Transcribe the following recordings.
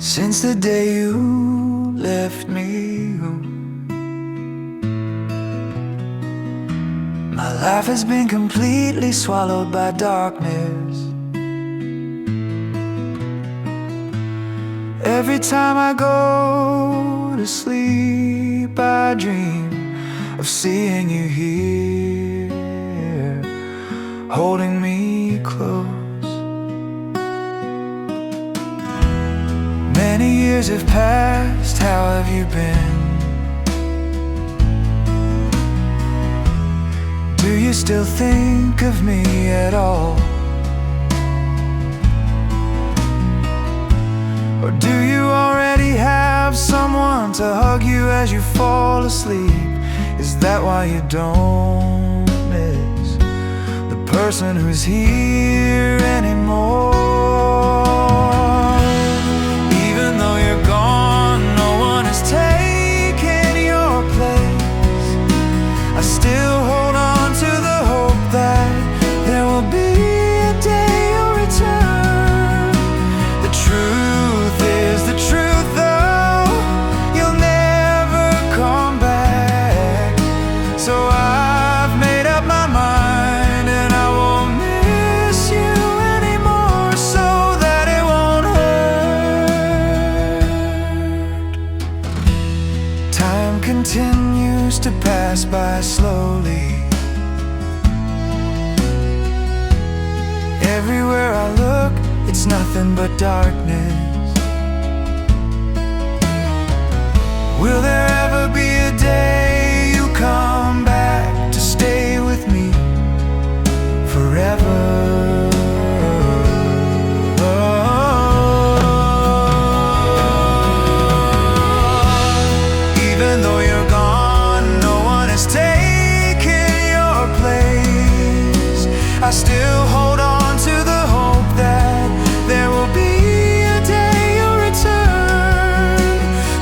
Since the day you left me, my life has been completely swallowed by darkness. Every time I go to sleep, I dream of seeing you here, holding me close. Many years have passed, how have you been? Do you still think of me at all? Or do you already have someone to hug you as you fall asleep? Is that why you don't miss the person who's here anymore? Even though you're gone, no one has taken your place. I still hold on to the hope that there will be a day you'll return. The truth is the truth, though, you'll never come back. So I've made up my mind, and I won't miss you anymore, so that it won't hurt. Time continues to pass by slowly. Everywhere I look, it's nothing but darkness. Will there ever be a day you come back to stay with me forever? Even though you're gone, no one has taken your place. I still hold on to the hope that there will be a day you'll return.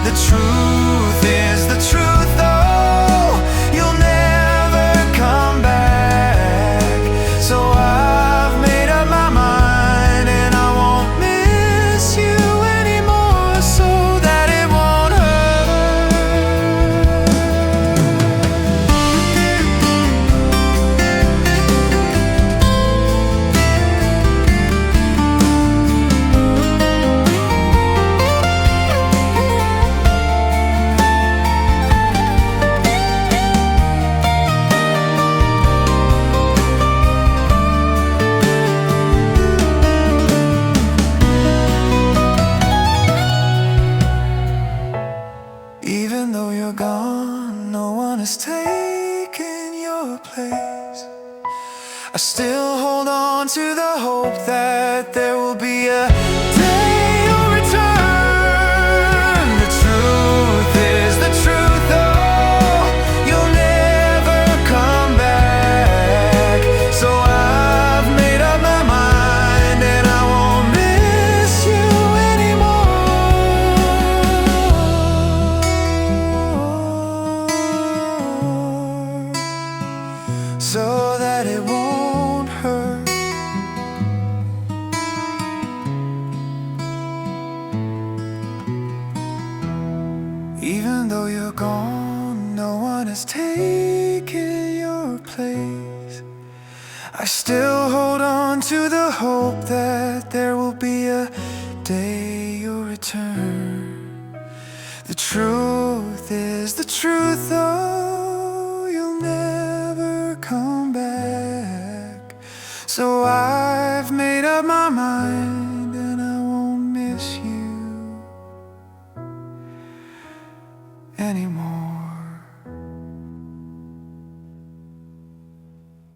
The truth is the truth, though, you'll never come back. So I've made up my mind, and I won't miss you anymore, so that it won't Even though you're gone, no one has taken your place. I still hold on to the hope that there will be a day you'll return. The truth is the truth, though, you'll never come back. So I've made up my mind, and I won't miss you anymore, so that it won't hurt. Even though you're gone, no one has taken your place. I still hold on to the hope that there will be a day you'll return. The truth is the truth, though,